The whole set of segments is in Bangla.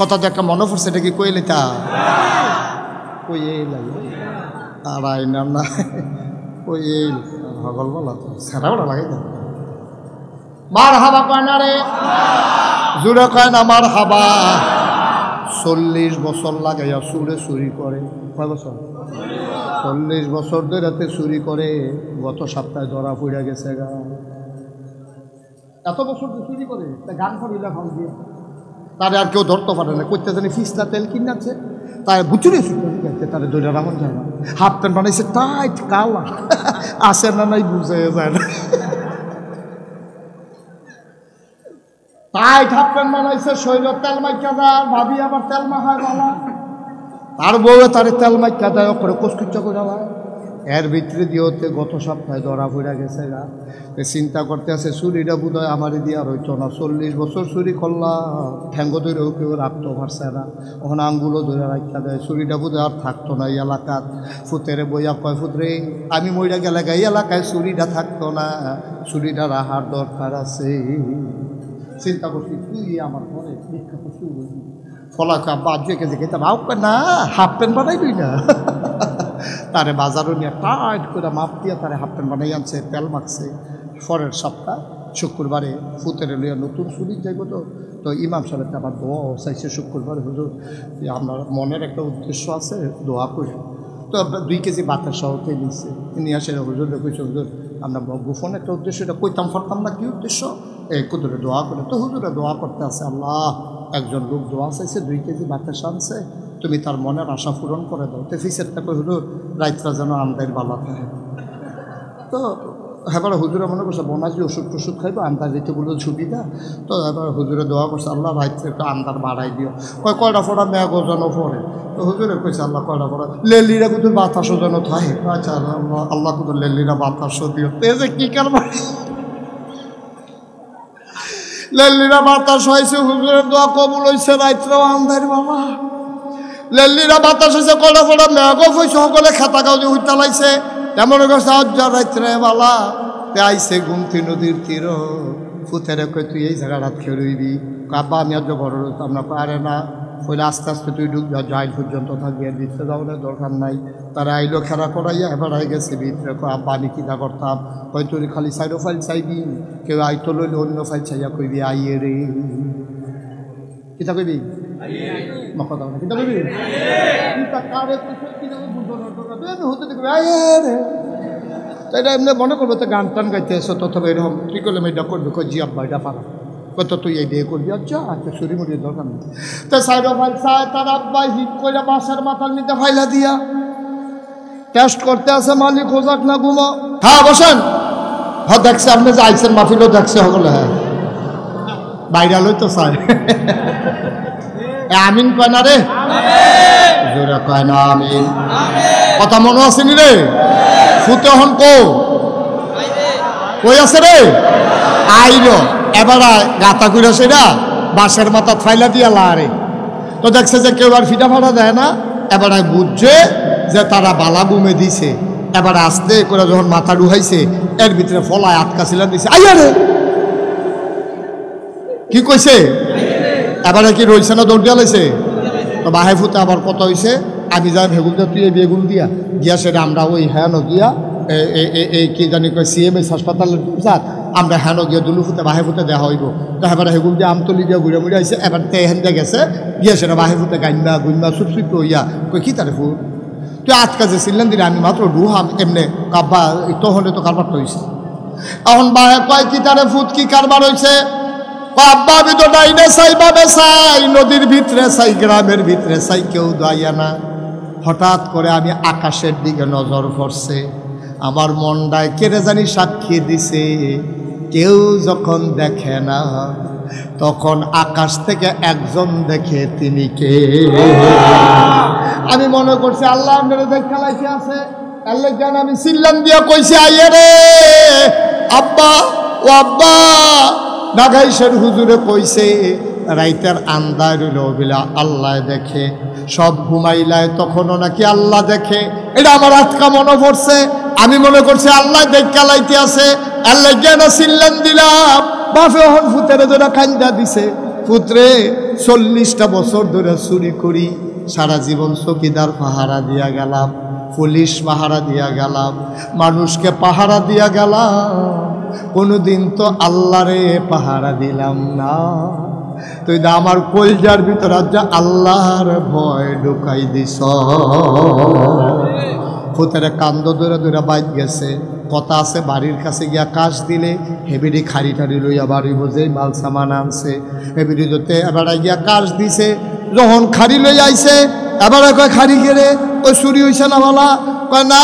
কথা তো একটা মনে পড়ছে, এটা কি কইলে তা কইয়ে লাগে আর আইনার না কইয়ে হগল বলা তো সারা বড় লাগে তো মার হাবা কয় না রে, জুড়ে কয় না মার হাবা। 40 বছর লাগাইয়া সুরে চুরি করে, কয় বছর? 40 বছর ধরে রাতে চুরি করে, গত সপ্তাহে ধরা পড়ে গেছে গা। এত বছর চুরি করে তা গান করিলা ভাব দিয়ে তারে আর কেউ ধরতে পারে না, করতে জানি ফিসলা তেল কিনাচ্ছে, তার বুচুরে শুনতে তারে দৈরা রামন যায় না। হাফ প্যান্ট বানাইছে টাইট কালা, আসে না নাই বুঝে যায় না, টাইট হাফ প্যান্ট বানাইছে, শরীর তেল মাইকা দেয়, ভাবি আবার তেল মাখায় বালা, তার বউ তারে তেল মাইকা দেয়, ওপরে কচকুচ্চা করে দেয়। এর ভিতরে দিয়েতে গত সপ্তাহে ধরা পড়ে গেছে গা। চিন্তা করতে আছে চুরিটা বোধ হয় আমারই দিয়ে আর হইতো না, 40 বছর চুরি করলাম, ঠ্যাঙ্গ ধরেও কেউ রাখতে পারছে না, ওখানে আঙ্গুলও ধরে রাখতে দেয়, চুরিটা বোধ হয় আর থাকতো না এই এলাকাত। ফুতেরে বইয়া কয় ফুতরে আমি মইরা গেলে এই এলাকায় চুরিটা থাকতো না, চুরিটা রাখার দরকার আছে। চিন্তা করছি তুই আমার মনে বিখ্যাত চুরি ফলাকা আব্বা আজকে কেজি খেতে ভাব না, হাফ প্যান্ট বানাইবি না। তারে বাজারও নিয়ে টাইট করে মাপ দিয়ে তারে হাফ প্যান্ট বানাই আনছে, তেল মাখছে। পরের সপ্তাহ শুক্রবারে ফুতেরে লইয়া নতুন চুরি যাইব, তো ইমাম সাহেবকে আবার দোয়াও চাইছে শুক্রবারে, হুজুর আপনার মনের একটা উদ্দেশ্য আছে, দোয়া করে। তো 2 কেজি বাতাস সহতে নিচ্ছে, নিয়ে আসে হুজুর কইছে হুজুর আমরা গোপন একটা উদ্দেশ্য, এটা কইতাম পারতাম না কি উদ্দেশ্য, এই কুদুরে দোয়া করে। তো হুজুরে দোয়া করতে আছে, আল্লাহ একজন লোক দোয়া চাইছে, 2 কেজি বাতাস আনছে, তুমি তার মনের আশা পূরণ করে দাও। তো ফিসেরটা কই হুজুর রাইতরা যেন আমদার বালা থাকে। তো এবার হুজুরে মনে করছে বনাজি ওষুধ টষুধ খাইবো, আন্দার যেতেগুলো সুবিধা। তো এবার হুজুরে দোয়া করছে আল্লাহ রাইতে একটু আন্দার বাড়াই দিও। কয়টা ফোড়া মেঘ যেন পড়ে। তো হুজুরে কইছে আল্লাহ কয়টা ফোড়া লেলিরা কিন্তু বাতাসও যেন থাকে। আচ্ছা আল্লাহ কিন্তু লেলিরা বাতাসও দিও। তো যে কি কারবার লেলিরা বাতাস হয়েছে, হুজুরের দোয়া কবুল হয়েছে, রাইতরাও আন্দার বাবা লেলিরা বাতাস হয়েছে, কয়টা ফোড়া মেঘও হয়েছে, সকলে খাতা কাগজে উঠতে লাইছে। তেমন করছে আজ্জা রাইত্রে বালা তে আইসে গুমতি নদীর তীর, ফুতেরে কই তুই এই জায়গা রাত খেয়ে রইবি। আব্বা আমি আজ বড় রইতাম না, পারে না কইলে আস্তে আস্তে তুই ঢুকবি, যাই পর্যন্ত থাকবি, আর ভিতরে যাওয়ার দরকার নাই। তারা আইলো খেলা করাইয়া এবার আই গেছে ভিতরে। আব্বা আমি কিনা করতাম, কই তুই খালি সাইডো ফাইল চাইবি, কেউ আইতো লইলে অন্য ফাইল চাইয়া কইবি আইয়ে রে, কিতা কইবি কথা না, কিতা কইবি হতে দেখবি আইয়ে রে। তো এটা এমনি মনে করবো তো গান টান গাইতে এসো, তো তবে এরকম কী করলে এটা করবি, কই জি আব্বা এটা পারা, কত তুই এই দিয়ে করবি, আচ্ছা আচ্ছা ছুরি মুড়ির দরকার নেই। তো সাইড ফাইল চায়, তার আব্বা হিট করে বাসার মাথার নিতে ফাইলা দিয়া টেস্ট করতে আছে, মালিক খোঁজাক না ঘুমো। হ্যাঁ বসেন, হ্যাঁ দেখছে আপনি যে আইসেন মাহফিলও দেখছে সকলে, হ্যাঁ বাইরালই তো চায়। আমিন কয় না রে, জোরে কয় না আমিন। কথা মনে আসেনি রে, ফুতে হন কই আছে রে, আইল এবার গাতা করে সেটা বাঁশের মাথা ফাইলা দিয়া লারে। তো দেখছে যে কেউ আর ফিটা ফাটা দেয় না, এবার বুঝছে যে তারা বালা গুমে দিছে। এবার আস্তে করে যখন মাথা ডুহাইছে, এর ভিতরে ফলায় আটকা ছিলাম দিছে, আইয়া রে কি কইছে, এবারে কি রইছে না দৌড় দিয়া লাইছে। তো বাহে ফুতে আবার কত হয়েছে, আমি যাই ভেগুন দিয়া, তুই এই বেগুন দিয়া গিয়া সেটা আমরা ওই হ্যাঁ গিয়া এই কি জানি কয় CMS হাসপাতালের যাক, আমরা হ্যাঁ গিয়া দুলু ফুতে বাহে ফুতে দেওয়া হইব। তো এবারে হেগুন দিয়ে আমতলি দিয়া ঘুরে মুড়ে আইসে, এবার তেহেন দিয়ে গেছে গিয়া সেটা বাহে ফুতে গাইন্দা গুইন্দা সুপসুপ হইয়া কই কি তারে ফুট তুই আজকা যে ছিলেন দিলে আমি মাত্র ডুহাম এমনি কাব্বা তখন তো কারবার তো হয়েছে। এখন বাহে কয় কি তারে ফুট কি কারবার হয়েছে, আব্বা আমি তো ডাইনে চাই বাবে চাই, নদীর ভিতরে চাই, গ্রামের ভিতরে চাই, কেউ দাইয়া না। হঠাৎ করে আমি আকাশের দিকে নজর পড়ছে, আমার মনটায় কেড়ে জানি সাক্ষী দিছে, কেউ যখন দেখে না তখন আকাশ থেকে একজন দেখে, তিনি কে। আমি মনে করছি আল্লাহ মেরে দেখ খেলাইছে আছে, আল্লাহ জান আমি চিল্লাম দিয়া কইছি আইয়ে রে আব্বা, ও আব্বা। নাগাইশের হুজুরে কইছে রাইতের আন্দার হইল বিলা আল্লাহ দেখে, সব ঘুমাইলায় তখনও নাকি আল্লাহ দেখে। এটা আমার আজকা মনে পড়ছে, আমি মনে করছি আল্লাহ দেখ কালাইতে আছে, আল্লাহ জ্ঞান চিল্লান দিলাম, বাপে হন ফুতের জন্য কান্দা দিছে। পুত্রে 40টা বছর ধরে চুরি করি, সারা জীবন চকিদার পাহারা দিয়া গেলাম, পুলিশ পাহারা দিয়া গেলাম, মানুষকে পাহারা দিয়া গেলাম, কোনোদিন তো আল্লাহরে পাহারা দিলাম না। তুই দা আমার কলজার ভিতর যা আল্লাহর ভয় ঢুকাই দিস। ফুতের কান্দ দূরে দূরে বাইক গেছে, কথা আছে বাড়ির কাছে গিয়া কাশ দিলে হেবিডি খাড়ি টাড়ি লইয়া বাড়ি বোঝে মাল সামান আনছে, হেবিডি ধরতে এবার গিয়া কাশ দিছে, যখন খাড়ি লই আইছে এবারে কয় খাড়ি গেলে ওই চুরি হইছে না বলা, কয় না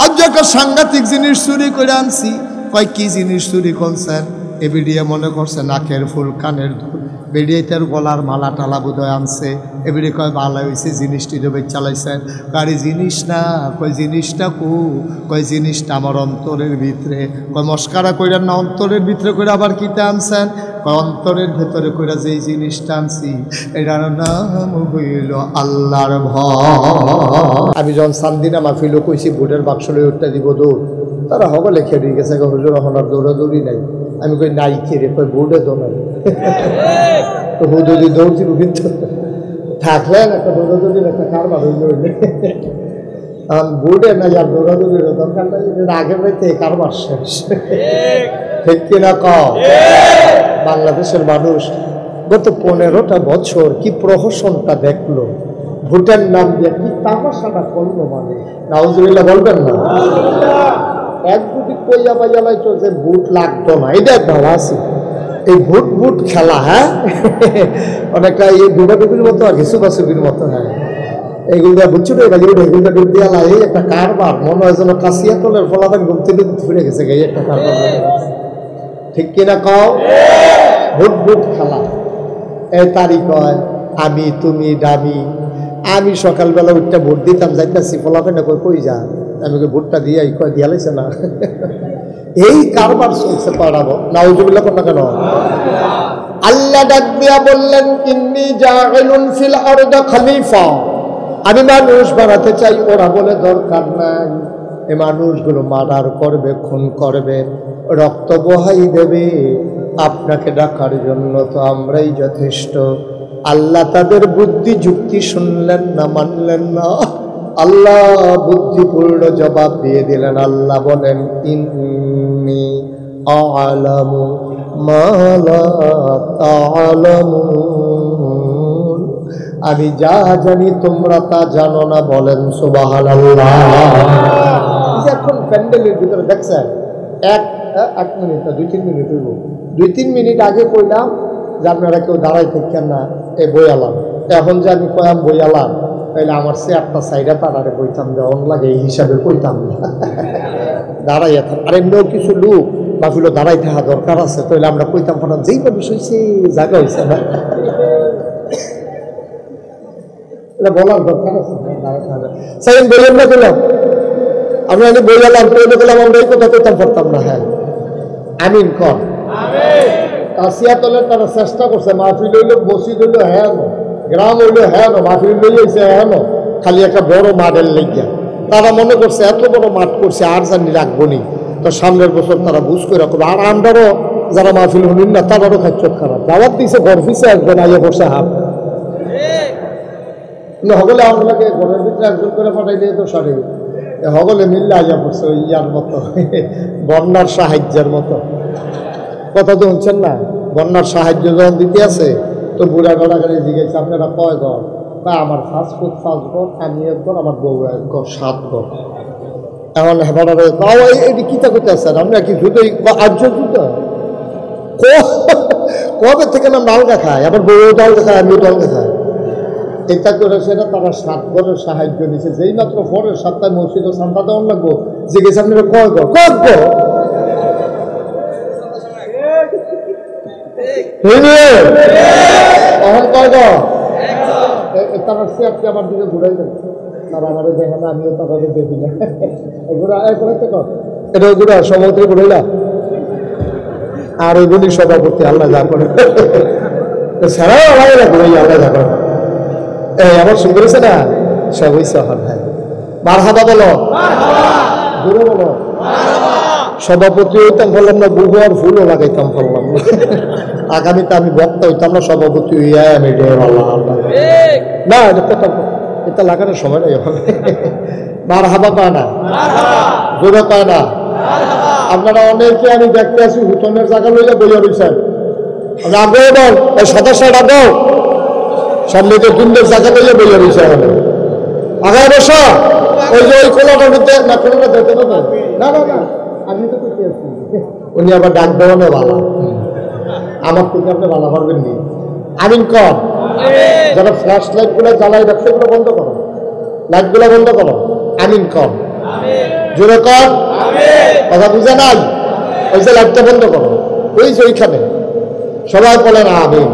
আজ একটা সাংঘাতিক জিনিস চুরি করে আনছি। কয় কি জিনিস চুরি করছেন? এবিডিয়ে মনে করছে নাকের ফুল, কানের দুল, বেরিয়ে তার গলার মালা টালা বোধহয় আনছে। এবারে কয় ভালো হয়েছে জিনিসটি দেবে চালাইছেন। গাড়ি জিনিস না, কয় জিনিসটা কয় জিনিসটা আমার অন্তরের ভিতরে। কয় মস্কারা কইরা না, অন্তরের ভিতরে করে আবার কিতে আনছেন? কয় অন্তরের ভেতরে কইরা যেই জিনিসটা আনছি এটার নাম হইল আল্লাহর ভয়। আমি যখন সান্দিনা মাহফিল কইছি বুটের বাক্স লই উঠতে দিব দৌড়, তারা হগলে খেয়ে গেছে, হুজুর এখন আর দৌড়াদৌড়ি নাই। আমি কই নাই খেয়ে কই বুটে তো নাই, তো হুদুদি দৌড়ছি কিন্তু থাকলেন একটা দৌড়াদৌড়ির একটা কারবার হইল। বুটে নাই আর দৌড়াদৌড়ির দরকার নাই, আগের রাইতে কারবার শেষ। ঠিক কিনা কও? বাংলাদেশের মানুষ গত 15টা বছর কি প্রহসনটা দেখলো, ভোটের নাম দিয়ে কি তামাশাটা করলো মানুষ। নাউজুবিল্লাহ বলবেন না? এক দুটি কইয়া বাইয়ালাই চলছে ভোট লাগতো না, এটা ভালো আছে। এই ভোট ভোট খেলা, হ্যাঁ অনেকটা এই ডুবাডুবির মতো আর ঘিসুবাসুবির মতো। হ্যাঁ এইগুলো বুঝছো না, এগুলো ডুব দিয়া এই একটা কারবার, মনে হয় যেন কাশিয়া তলের ফলাফল ঘুমতে ফিরে গেছে এই একটা কারবার। ঠিক কিনা কও? ভোট ভোট খেলা। এই তারিখ হয় আমি তুমি দামি। আমি সকালবেলা উঠতে ভোট দিতাম, যাইতেছি ফলাফেনা কই যা, আমি ভোটটা দিয়ে কয় দিয়া লাইছে না। এই কারবার চলছে পাড়াবো। নাউজুবিল্লাহ কোন না কেন? আল্লাহ ডাক দিয়া বললেন ইন্নী জাইলুন ফিল আরদি খলিফা, আমি মানুষ বানাতে চাই। ওরা বলে দরকার নাই, এই মানুষগুলো মার্ডার করবে, খুন করবে, রক্ত বহাই দেবে, আপনাকে ডাকার জন্য তো আমরাই যথেষ্ট। আল্লাহ তাদের বুদ্ধি যুক্তি শুনলেন না, মানলেন না। আল্লাহ বুদ্ধিপূর্ণ জবাব দিয়ে দিলেন। আল্লাহ বলেন ইন্নী আ'লামু মা লা তা'লামুন, আমি যা জানি তোমরা তা জানো না। বলেন সুবহানাল্লাহ। এখন প্যান্ডেলের ভিতরে দেখছেন এক মিনিট না 2-3 মিনিট হইব, 2-3 মিনিট আগে কইলাম যে আপনারা কেউ দাঁড়াই থাকেন না, এই বই আলাম। এখন যে আমি কয়াম বই আলাম, তাহলে আমার চেয়ারটা সাইডে তারারে বইতাম দেওয়ান লাগে, এই হিসাবে কইতাম না, দাঁড়াইয়া থাক। আর এমনিও কিছু লোক বাফিল দাঁড়াই থাকা দরকার আছে, তাহলে আমরা কইতাম ফোটাম যেই বা বিষয় হয়েছে জায়গা হয়েছে না, এটা বলার দরকার আছে। সেদিন বললাম না বললাম, আমরা আমি বই আলাম কইলে গেলাম, আমরা এই কথা কইতাম পারতাম না। হ্যাঁ আমিন কর। কাশিয়াতলের তারা চেষ্টা করছে, মাহফিল হইল, মসজিদ হইল, হ্যাঁ গ্রাম হইল, হ্যাঁ মাহফিল লইছে, হ্যাঁ খালি একটা বড় মাঠের লেগিয়া তারা মনে করছে এত বড় মাঠ করছে আর জানি রাখবো নি, তো সামনের বছর তারা বুঝ করে রাখবো। আর আমরাও যারা মাহফিল শুনিন না তারারও খাচ্ছত খারাপ, দাওয়াত দিছে ঘর ফিসে একজন আইয়া বসে হাফ হগলে আমাকে ঘরের ভিতরে একজন করে পাঠাই দিয়ে তো সারে হগলে মিললে আইয়া পড়ছে ওই ইয়ার মতো, বন্যার সাহায্যের মতো। কথা তো শুনছেন না? বন্যার সাহায্য যখন দিতে আছে তো বুড়া গড়াগাড়ি জিজ্ঞেস আপনারা কয় ঘর? বা আমার ফাস্টফুড 5 ঘর, আমি 1 ঘর, আমার বউ 1 ঘর, 7 ঘর। এখন হেবারে এটি কিতা করতে আসছেন আপনারা কি শুধু আর্য জুতো কবে থেকে না ডালগা খায়, আবার বউ ডালগা খায়, আমিও ডালগা খাই। এটা করেছে না তারা 7 ঘরের সাহায্য নিচ্ছে। যেই মাত্র পরের সপ্তাহে মসজিদে সান্তা দেওয়ার লাগবো, জিজ্ঞেস আপনারা কয় ঘর? কয় ঘর? এখন কয় ঘর? তারা আপনি আমার দিকে ঘুরাই দেন, তারা আমাদের দেখে না, আমিও তাদের দেখি না। ঘুরা এটা ঘুরা সমুদ্রে ঘুরাইলা আর ওইগুলি সভাপতি আল্লাহ যা করে ছাড়াও আমার ঘুরাই আল্লাহ যা করে। আমার সুন্দর হয়েছে না? সব হয়েছে। হ্যাঁ মারহাবা বলো, ঘুরে বলো। সভাপতি হইতাম বললাম না, বহু আর ফুলও লাগাইতাম বললাম না। আগামীতে আমি বক্তা হইতাম না, সভাপতি হইয়া আমি না, এটা কথা এটা লাগানোর সময় নাই ওখানে। মার হাবা পায় না, জোরে পায় না। আপনারা অনেকে আমি দেখতে আছি হুতনের জায়গা লইয়া বইয়া রয়েছেন, আমি আগ্রহ বল ওই সদস্য আগ্রহ সামনে যে দুন্দের জায়গা লইয়া বইয়া রয়েছে আগায় বসা। ওই যে ওই কোলাটার মধ্যে না, কোলাটা দেখতে পাবে না না না, আমি তো করতে আছি। উনি আবার ডাক দেওয়ানো ভালো, আমার থেকে আপনি ভালো পারবেন নি। আমিন কর। যারা ফ্ল্যাশ লাইট গুলো জ্বালাই রাখছে এগুলো বন্ধ করো, লাইট গুলো বন্ধ করো। আমিন কর, জোরে কর, কথা বুঝে নাই? ওই যে লাইটটা বন্ধ করো, ওই যে ওইখানে সবাই বলেন আমিন।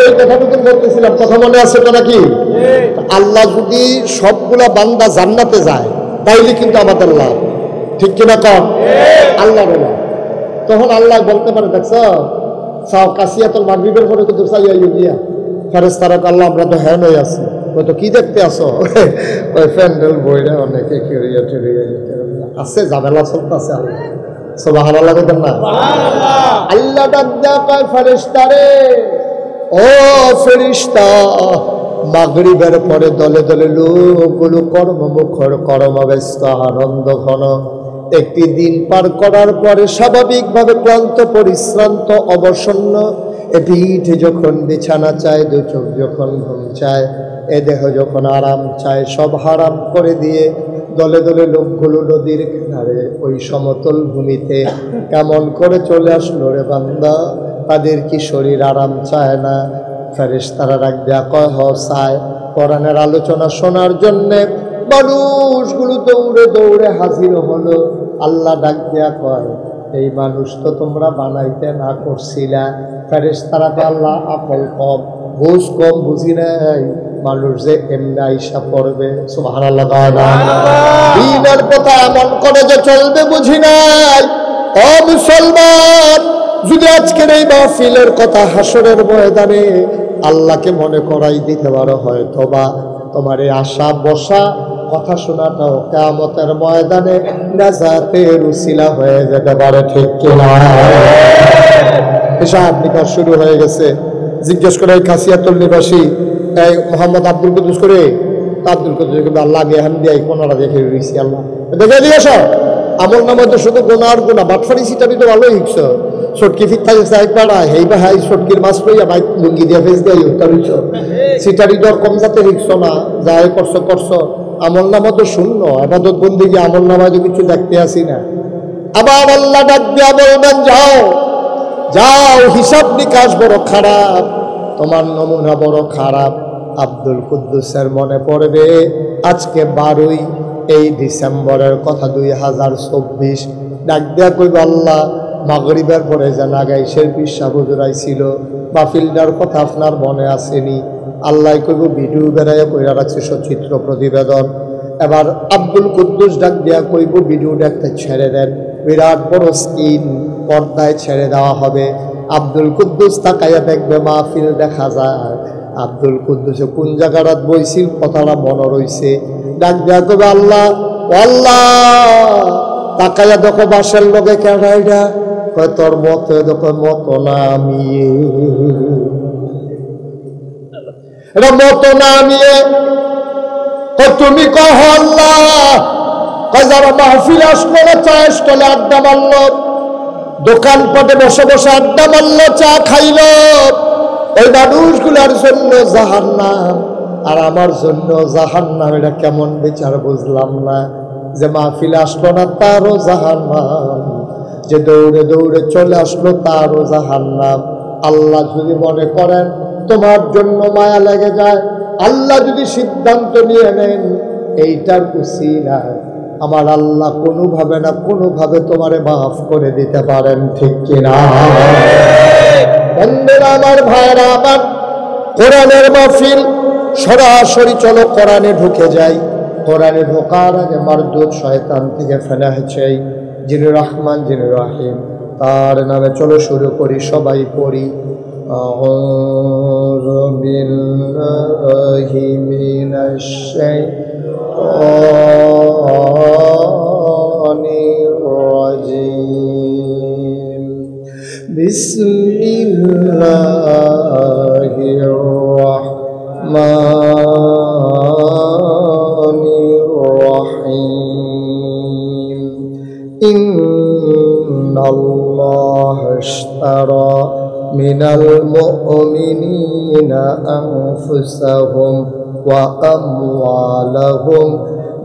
এই কথাটুকু বলতেছিলাম, কথা মনে আছে তো নাকি? আল্লাহ যদি সবগুলা বান্দা জান্নাতে যায় তাইলে কিন্তু আমাদের লাভ, ঠিক কিনা কর? আল্লাহ বলে তখন আল্লাহ বলতে পারে, দেখছ চাও কাশিয়াতুল মাগরিবের পরে কিন্তু চাইয়া গিয়া ফেরেশতারা আল্লাহ আমরা তো হ্যান হয়ে আছি, ওই তো কি দেখতে আসো? ওই প্যান্ডেল বইরা অনেকে খেরিয়া ঠেরিয়া আছে, ঝামেলা চলতেছে। আল্লাহ সুবহানাল্লাহ বলেন না? আল্লাহ ডাক দেয়া কয় ফেরেশতারে, ও ফেরেশতা, মাগরিবের পরে দলে দলে লোকগুলো কর্মমুখর, কর্মব্যস্ত, আনন্দ ঘন। একটি দিন পার করার পরে স্বাভাবিকভাবে ক্লান্ত, পরিশ্রান্ত, অবসন্ন, এ পিঠ যখন বিছানা চায়, দু চোখ যখন ঘুম চায়, এ দেহ যখন আরাম চায়, সব হারাম করে দিয়ে দলে দলে লোকগুলো নদীর কিনারে ওই সমতল ভূমিতে কেমন করে চলে আসলো রে বান্দা? তাদের কি শরীর আরাম চায় না? ফেরেশতারা ডাক দেয়া কয় হ চায়। কোরআনের আলোচনা শোনার জন্যে মানুষগুলো দৌড়ে দৌড়ে হাজির হলো। আল্লাহ ডাক দেয়া কয়, এই মানুষ তো তোমরা বানাইতে না করছিলা। ফেরেশতারা কয়, আল্লাহ আকল কম, বুঝ কম, বুঝি নাই মানুষ যে এমনি আইসা পড়বে। সুবহানাল্লাহ। দিনের কথা এমন করে যে চলবে বুঝি নাই। ও মুসলমান, যদি আজকের এই মাহফিলের কথা হাসরের ময়দানে আল্লাহকে মনে করাই দিতে পারো, হয়তোবা তোমার এই আশা বসা কথা শোনাটাও কিয়ামতের ময়দানে নাজাতের উসিলা হয়ে যেতে পারে, ঠিক কিনা? হিসাব নিকাশ শুরু হয়ে গেছে। জিজ্ঞেস করে এই কাশিয়াতুল নিবাসী এই মোহাম্মদ আব্দুল কুদ্দুস করে, আব্দুল কুদ্দুস কিন্তু আল্লাহ আগে হান দিয়ে কোনারা দেখে রয়েছি। আল্লাহ দেখে দিয়েছ আমল নামে তো শুধু গোনার গোনা, বাটফারি সিটারি তো ভালোই হিকছ। সটকি ফিক থাকে চাই পাড়া, হেই বা হাই সটকির মাছ লইয়া বাইক লুঙ্গি দিয়ে ফেস দিয়ে উত্তর হইছ। সিটারি দর কম যাতে হিকছ না, যাই করছো করছো। আমল নামা তো শূন্য, আবাদত বন্দিকে আমল নামায় তো কিছু দেখতে আসি না। আবার আল্লাহ ডাক দিয়া বলবেন, যাও যাও, হিসাব নিকাশ বড় খারাপ, তোমার নমুনা বড় খারাপ। আব্দুল কুদ্দুসের মনে পড়বে আজকে 12ই এই ডিসেম্বরের কথা, 2024। ডাক দেয়া কইব, আল্লাহ মাগরিবের পরে যে নাগাইশের পিসা হুজুরাই ছিল, মাহফিলটার কথা আপনার মনে আসেনি? আল্লাহ কইব ভিডিও বেড়াইয়া কইরা রাখছে সচিত্র প্রতিবেদন। এবার আব্দুল কুদ্দুস ডাক দেয়া কইব, ভিডিও দেখতে ছেড়ে দেন, বিরাট বড় স্ক্রিন পর্দায় ছেড়ে দেওয়া হবে। আব্দুল কুদ্দুস তাকাইয়া দেখবে মাহফিল দেখা যায়। আব্দুল কুদ্দুসে কোন জায়গাটা বইছিল কথাটা মনে রইছে। ডাক দেয়া কইবে, আল্লাহ আল্লাহ, তাকাইয়া দেখো বাসের লোকে কেডাইডা, কয় তোর মতো দেখো মতো নামিয়ে, এটা মতো নামিয়ে তুমি কহ আল্লাহ, কয় যারা মাহফিল আসলো না, চা স্টলে আড্ডা মারল, দোকানপাটে বসে বসে আড্ডা মারল, চা খাইল, ওই মানুষগুলার জন্য জাহান্নাম আর আমার জন্য জাহান্নাম। এটা কেমন বিচার বুঝলাম না, যে মাহফিল আসলো না তারও জাহান্নাম, যে দৌড়ে দৌড়ে চলে আসলো তারও জাহান্নাম। আল্লাহ যদি মনে করেন তোমার জন্য মায়া লেগে যায়, আল্লাহ যদি সিদ্ধান্ত নিয়ে নেন এইটার উসিলায়, আমার আল্লাহ কোনোভাবে না কোনোভাবে তোমারে মাফ করে দিতে পারেন, ঠিক কিনা? বন্ধুরা আমার, ভাইরা আমার, কোরআনের মাহফিল সরাসরি চলো কোরআনে ঢুকে যাই। কোরআনে ঢোকার আগে মারদুদ শয়তান থেকে ফেলা হয়েছে যিনি রহমান যিনি রহিম, তার নামে চলো শুরু করি, সবাই পড়ি। আউযু বিল্লাহি মিনাশ শাইতানির রাজিম। বিসমিল্লাহির রহমানির রহিম ইন্নাল্লাহা ইশতারা মিনাল মুমিনিনা আনফুসাহুম ওয়া আমওয়ালাহুম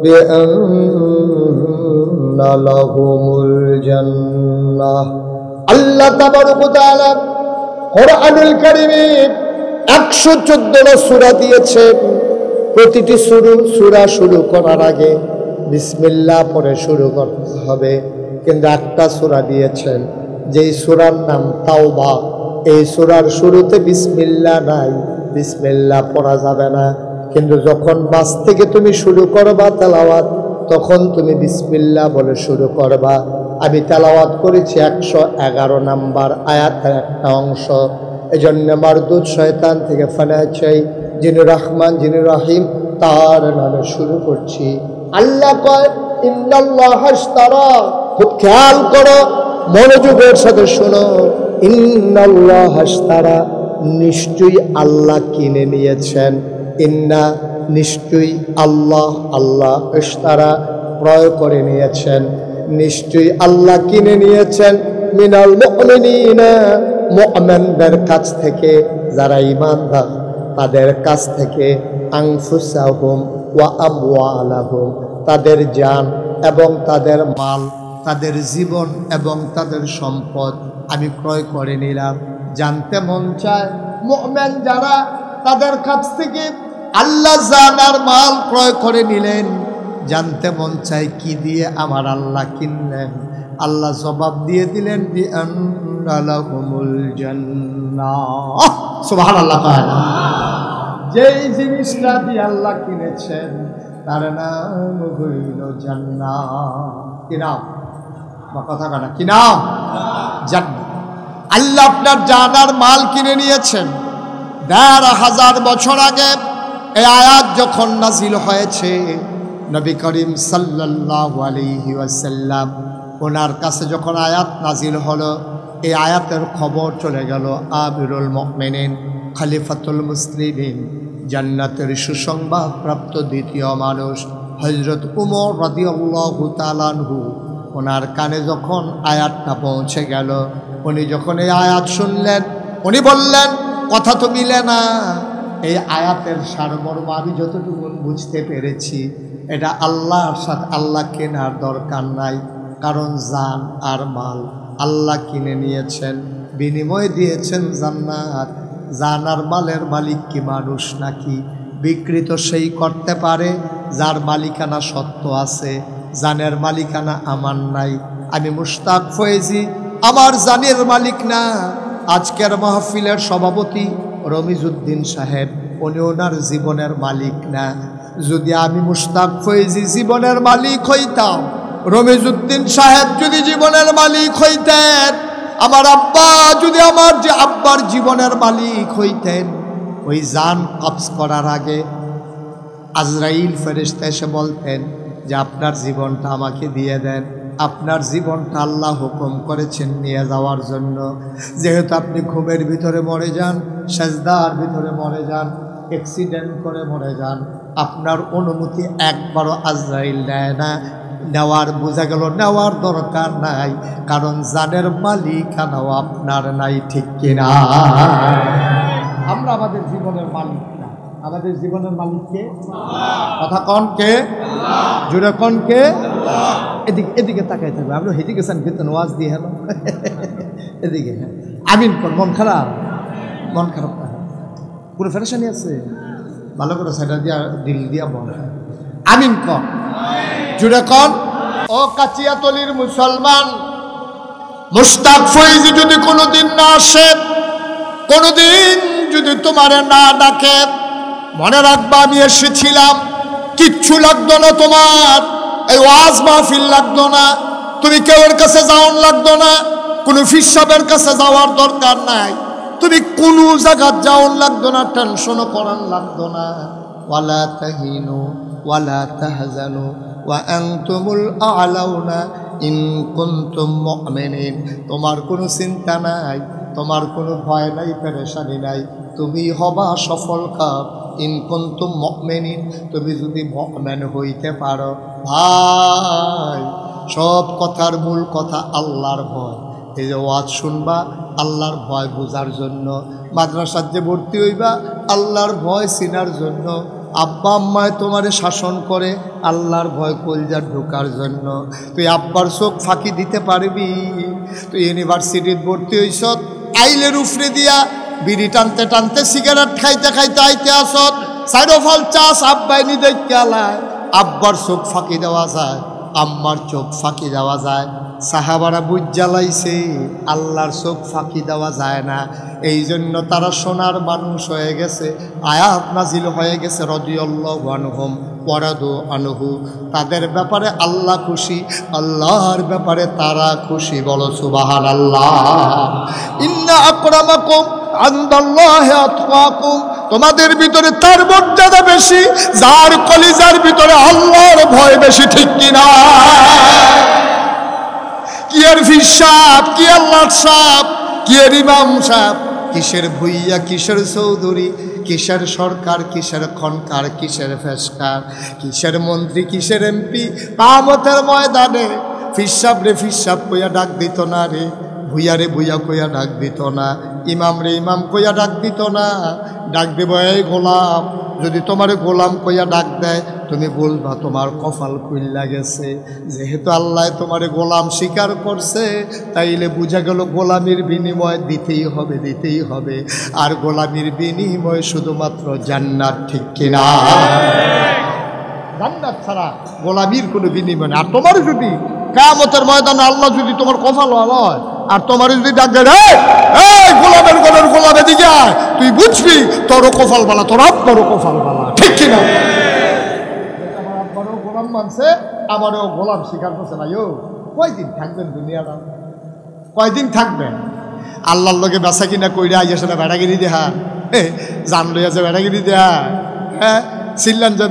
বিআন্না লাহুমুল জান্নাহ। আল্লাহ তাবারক ওয়া তাআলা কোরআনুল কারীমে 114টা সূরা দিয়েছেন। প্রতিটি সূরা শুরু করার আগে বিসমিল্লাহ পড়ে শুরু করতে হবে, কিন্তু একটা সূরা দিয়েছেন যেই সূরার নাম তাওবা। এই সূরার শুরুতে বিসমিল্লাহ নাই, বিসমিল্লাহ পড়া যাবে না। কিন্তু যখন বাস থেকে তুমি শুরু করবা তেলাওয়াত, তখন তুমি বিসমিল্লাহ বলে শুরু করবা। আমি তেলাওয়াত করেছি 111 নাম্বার আয়াতের একটা অংশ। এজন্য মারদুদ শয়তান থেকে ফানা চাই, যিনি রহমান যিনি রহিম তার নামে শুরু করছি। আল্লাহ কয় ইন্নাল্লাহা ইশতারা, খুব খেয়াল করো, মনোযোগের সাথে শোনো। ইন্নাল্লাহা ইশতারা, নিশ্চয়ই আল্লাহ কিনে নিয়েছেন। ইন্না, নিশ্চয়ই, আল্লাহ, আল্লাহ, ইশতারা, ক্রয় করে নিয়েছেন। নিশ্চয়ই আল্লাহ কিনে নিয়েছেন মিনাল মুমিনিনা, মুমিনদের কাছ থেকে, যারা ঈমানদার তাদের কাছ থেকে, আনফুসাহুম ওয়া আমওয়ালাহুম, তাদের জান এবং তাদের মাল, তাদের জীবন এবং তাদের সম্পদ আমি ক্রয় করে নিলাম। জানতে মন চায় মুমিন যারা, তাদের কাছ থেকে আল্লাহ জান আর মাল ক্রয় করে নিলেন। জানতে মন চায় কি দিয়ে আমার আল্লাহ কিনলেন। আল্লাহ জবাব দিয়ে দিলেন বিআন্না লাহুমুল জান্নাহ। সুবহানাল্লাহ। যেই জিনিসটা দিয়ে আল্লাহ কিনেছেন তার নাম হইল জান্নাত। কি নাম? বা কথা কাটা, কি নাম? জান্নাত। আল্লাহ আপনার জান আর মাল কিনে নিয়েছেন। ১,৫০০ বছর আগে এই আয়াত যখন নাজিল হয়েছে, নবী করিম সাল্লাল্লাহু আলাইহি ওয়াসাল্লাম ওনার কাছে যখন আয়াত নাজিল হলো, এই আয়াতের খবর চলে গেল আমিরুল মুমিনিন, খলিফাতুল মুসলিমিন, জান্নাতের সুসংবাদ প্রাপ্ত দ্বিতীয় মানুষ হযরত উমর রাদিয়াল্লাহু তাআলা আনহু, ওনার কানে যখন আয়াতটা পৌঁছে গেল, উনি যখন এই আয়াত শুনলেন, উনি বললেন কথা তো মিলে না। এই আয়াতের সারমর্ম আমি যতটুকু বুঝতে পেরেছি, এটা আল্লাহর সাথে আল্লাহ কেনার দরকার নাই, কারণ জান আর মাল আল্লাহ কিনে নিয়েছেন, বিনিময় দিয়েছেন জান্নাত। জান আর মালের মালিক কি মানুষ নাকি? বিক্রি তো সেই করতে পারে যার মালিকানা সত্য আছে, জানের মালিকানা আমার নাই। আমি মুশতাক ফয়েজি আমার জানের মালিক না। আজকের মাহফিলের সভাপতি রমিজউদ্দিন সাহেব, উনি ওনার জীবনের মালিক না। যদি আমি মুশতাক ফয়েজি জীবনের মালিক হইতাম, রমিজউদ্দিন সাহেব যদি জীবনের মালিক হইতেন, আমার আব্বা যদি আমার যে আব্বার জীবনের মালিক হইতেন, ওই জান কবজ করার আগে আজরাইল ফেরেশতা এসে বলতেন যে আপনার জীবনটা আমাকে দিয়ে দেন। আপনার জীবনটা আল্লাহ হুকুম করেছেন নিয়ে যাওয়ার জন্য। যেহেতু আপনি ঘুমের ভিতরে মরে যান, সেজদার ভিতরে মরে যান, অ্যাক্সিডেন্ট করে মরে যান, আপনার অনুমতি একবারও আজরাইল নেয় না। নেওয়ার, বোঝা গেল নেওয়ার দরকার নাই, কারণ জানের মালিকানাও আপনার নাই, ঠিক কিনা? আমরা আমাদের জীবনের মালিক না, আমাদের জীবনের মালিককে কথা কন কে? জোরে কন কে? এদিকে এদিকে তাকাই থাকবে। আপনি হেদিকে চান কিন্তু ওয়াজ দিয়ে হেন এদিকে। হ্যাঁ, আমিন কর। মন খারাপ, মন খারাপ না, পুরো ফেরেশানি আছে, ভালো করে সেটা দিয়া দিল দিয়া বল আমিন কর। জোরে কন। ও কাচিয়াতলির মুসলমান, মুশতাক ফয়েজি যদি কোনোদিন না আসে, কোনোদিন যদি তোমারে না ডাকে, মনে রাখবা আমি এসেছিলাম, কিচ্ছু লাগতো না তোমার, এই ওয়াজ মাহফিল লাগতো না, তুমি কেউর কাছে যাওয়ার লাগতো না, কোনো ফিসাবের কাছে যাওয়ার দরকার নাই, তুমি কোনো জায়গা যাওয়ার লাগতো না, টেনশনও করার লাগতো না। ওয়ালা তাহিনু ওয়ালা তাহজানু ওয়া আনতুমুল আ'লাউনা ইন কুনতুম মুমিনিন। তোমার কোনো চিন্তা নাই, তোমার কোনো ভয় নাই, পেরেশানি নাই, তুমি হবা সফল কাম ইন কুনতুম মুমিনিন, তুমি যদি মুমিন হইতে পারো। ভাই সব কথার মূল কথা আল্লাহর ভয়। এই যে ওয়াজ শুনবা আল্লাহর ভয় বোঝার জন্য, মাদ্রাসার যে ভর্তি হইবা আল্লাহর ভয় চিনার জন্য, আব্বা আম্মায় তোমারে শাসন করে আল্লাহর ভয় কলজার ঢোকার জন্য। তুই আব্বার চোখ ফাঁকি দিতে পারবি? তুই ইউনিভার্সিটির ভর্তি হইস, আইলের উফরে দিয়া বিড়ি টানতে টানতে সিগারেট খাইতে খাইতে আইতে আসত, সাইডোফল চাষ আব্বাই নি দেখালায়। আব্বার চোখ ফাঁকি দেওয়া যায়, আম্মার চোখ ফাঁকি দেওয়া যায়। সাহাবারা বুঝ জ্বালাইছে আল্লাহর চোখ ফাঁকি দেওয়া যায় না, এই জন্য তারা সোনার মানুষ হয়ে গেছে। আয়াত নাজিল হয়ে গেছে রাদিয়াল্লাহু আনহুম ওয়া রাদু আনহু, তাদের ব্যাপারে আল্লাহ খুশি, আল্লাহর ব্যাপারে তারা খুশি। বলো সুবহানাল্লাহ। ইন্না আকরামাকুম ইনদাল্লাহি আতকাকুম, তোমাদের ভিতরে তার মর্যাদা বেশি যার কলিজার ভিতরে আল্লাহর ভয় বেশি, ঠিক কিনা? কি এর ফিসাব, কি আল্লাহর সাপ, কি এর ইমাম সাহেব, কিসের ভুইয়া, কিসের চৌধুরী, কিসের সরকার, কিসের খনকার, কিসের ফেসকার, কিসের মন্ত্রী, কিসের এমপি, কিয়ামতের ময়দানে ফিসাব রে ফিসাব কইয়া ডাক দিত না রে, ভুইয়া রে ভুইয়া কইয়া ডাক দিত না, ইমাম রে ইমাম কইয়া ডাক দিত না। ডাক দেব এই গোলাম, যদি তোমার গোলাম কইয়া ডাক দেয় তুমি বলবা তোমার কপাল খুইল্লা গেছে। যেহেতু আল্লাহ তোমার গোলাম স্বীকার করছে, তাইলে বুঝা গেল গোলামির বিনিময় দিতেই হবে, দিতেই হবে। আর গোলামির বিনিময় শুধুমাত্র জান্নাত, ঠিক কিনা? জান্নাত ছাড়া গোলামির কোনো বিনিময় নেই। আর তোমার যদি কিয়ামতের ময়দানে আল্লাহ যদি তোমার কপাল ভালো হয় আর তোমার যদি ডাক দেয় এই গোলামের গলের গোলামে দিকে আয়, তুই বুঝবি তোরও কপাল বালা, তোর আব্বারও কপাল বালা, ঠিক কিনা? আমার আব্বারও গোলাম মানছে, আমারও গোলাম স্বীকার করছে না। কয়দিন থাকবেন দুনিয়াটা? কয়দিন থাকবেন? আল্লাহর লগে বেচা কিনা কইরা আইয়া সেটা বেড়াগিরি দেহা, জান লইয়া যে বেড়াগিরি দেহা, হ্যাঁ চিল্লান যে